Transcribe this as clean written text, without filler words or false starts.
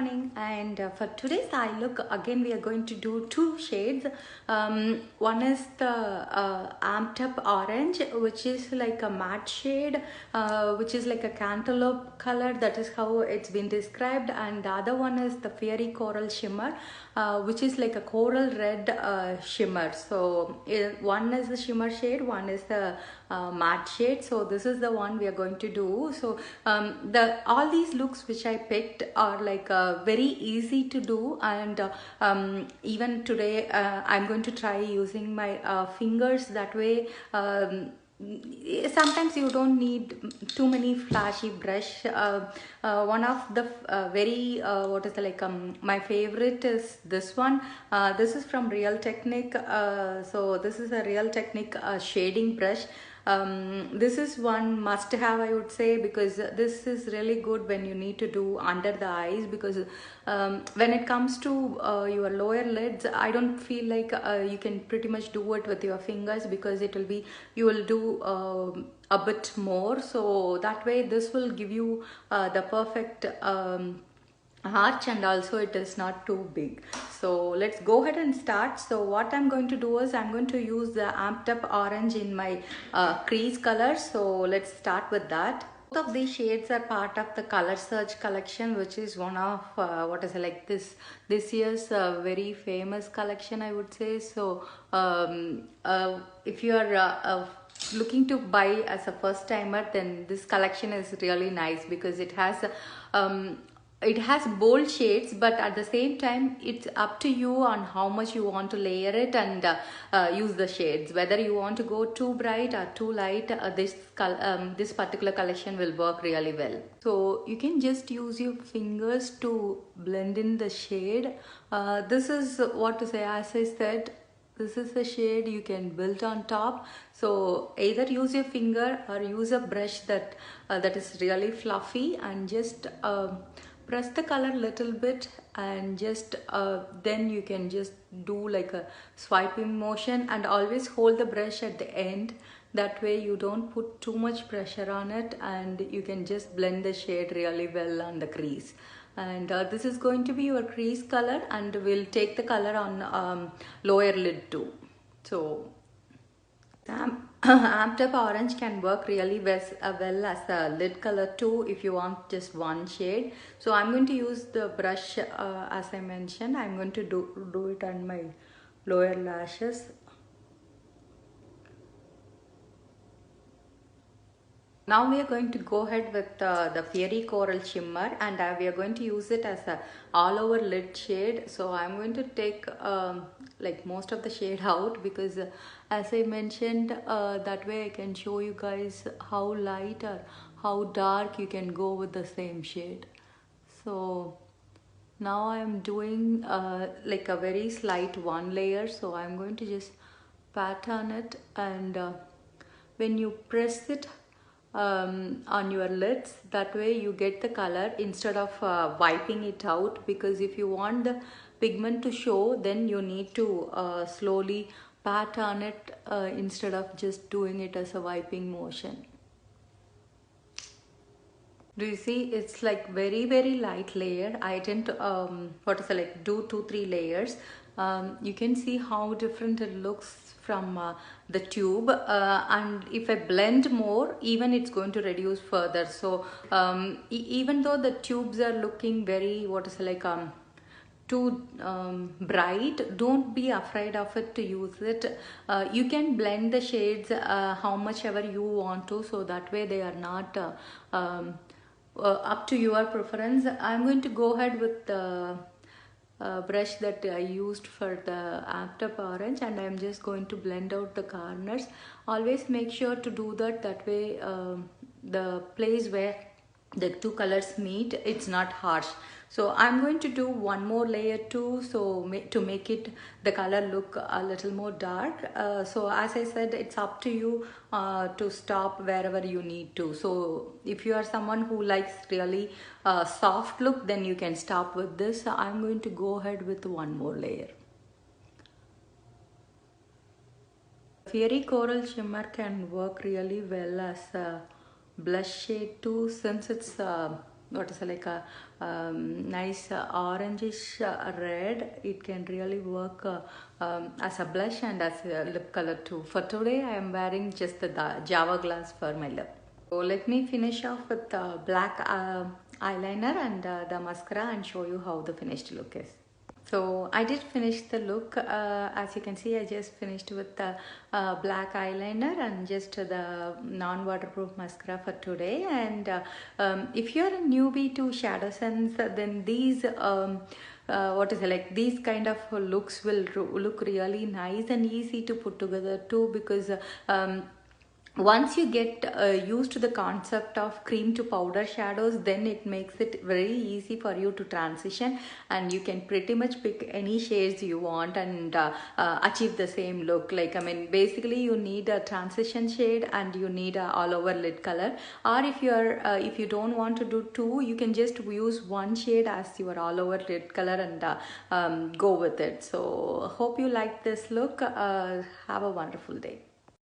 Morning, and for today's eye look again we are going to do two shades. One is the amped up orange, which is like a matte shade, which is like a cantaloupe color. That is how it's been described. And the other one is the fairy coral shimmer, which is like a coral red shimmer. So one is the shimmer shade, one is the matte shade. So this is the one we are going to do. So all these looks which I picked are like very easy to do, and even today I'm going to try using my fingers. That way sometimes you don't need too many flashy brush. One of the very what is the, like my favorite is this one. This is from Real Technique. So this is a Real Technique shading brush. This is one must have, I would say, because this is really good when you need to do under the eyes, because when it comes to your lower lids, I don't feel like you can pretty much do it with your fingers, because it will be, you will do a bit more. So that way this will give you the perfect arch, and also it is not too big. So let's go ahead and start. So what I'm going to do is I'm going to use the amped up orange in my crease color. So let's start with that. Both of these shades are part of the Color Search collection, which is one of what is it, like this year's very famous collection, I would say. So if you are looking to buy as a first timer, then this collection is really nice, because it has bold shades, but at the same time it's up to you on how much you want to layer it and use the shades, whether you want to go too bright or too light. This particular collection will work really well. So you can just use your fingers to blend in the shade. This is what to say, as I said, this is the shade you can build on top. So either use your finger or use a brush that is really fluffy, and just press the color little bit, and just then you can just do like a swiping motion, and always hold the brush at the end. That way you don't put too much pressure on it, and you can just blend the shade really well on the crease. And this is going to be your crease color, and we'll take the color on lower lid too. So amped up orange can work really well as a lid color too, if you want just one shade. So I'm going to use the brush, as I mentioned. I'm going to do it on my lower lashes. Now we are going to go ahead with the Fairy Coral Shimmer, and we are going to use it as a all over lid shade. So I'm going to take like most of the shade out, because as I mentioned, that way I can show you guys how light or how dark you can go with the same shade. So now I'm doing like a very slight one layer. So I'm going to just pat on it, and when you press it on your lids, that way you get the color instead of wiping it out, because if you want the pigment to show, then you need to slowly pat on it instead of just doing it as a wiping motion. Do you see, it's like very light layer. I didn't what is it, like do 2-3 layers. You can see how different it looks from the tube, and if I blend more, even it's going to reduce further. So even though the tubes are looking very, what is it, like too bright, don't be afraid of it to use it. You can blend the shades how much ever you want to, so that way they are not up to your preference. I'm going to go ahead with the brush that I used for the amped up orange, and I'm just going to blend out the corners. Always make sure to do that. That way the place where the two colors meet, it's not harsh. So I'm going to do one more layer too, so to make it the color look a little more dark. So as I said, it's up to you to stop wherever you need to. So if you are someone who likes really soft look, then you can stop with this. I'm going to go ahead with one more layer. Fairy Coral Shimmer can work really well as a blush shade too, since it's what is it, like a nice orangish red. It can really work as a blush and as a lip color too. For today I am wearing just the Java Glass for my lip. So let me finish off with black eyeliner and the mascara and show you how the finished look is. So I did finish the look. As you can see, I just finished with the black eyeliner and just the non-waterproof mascara for today. And if you're a newbie to Shadow Sense, then these what is it, like these kind of looks will look really nice and easy to put together too, because once you get used to the concept of cream to powder shadows, then it makes it very easy for you to transition, and you can pretty much pick any shades you want and achieve the same look. Like, I mean, basically you need a transition shade and you need a all over lid color, or if you don't want to do two, you can just use one shade as your all over lid color and go with it. So hope you like this look. Have a wonderful day.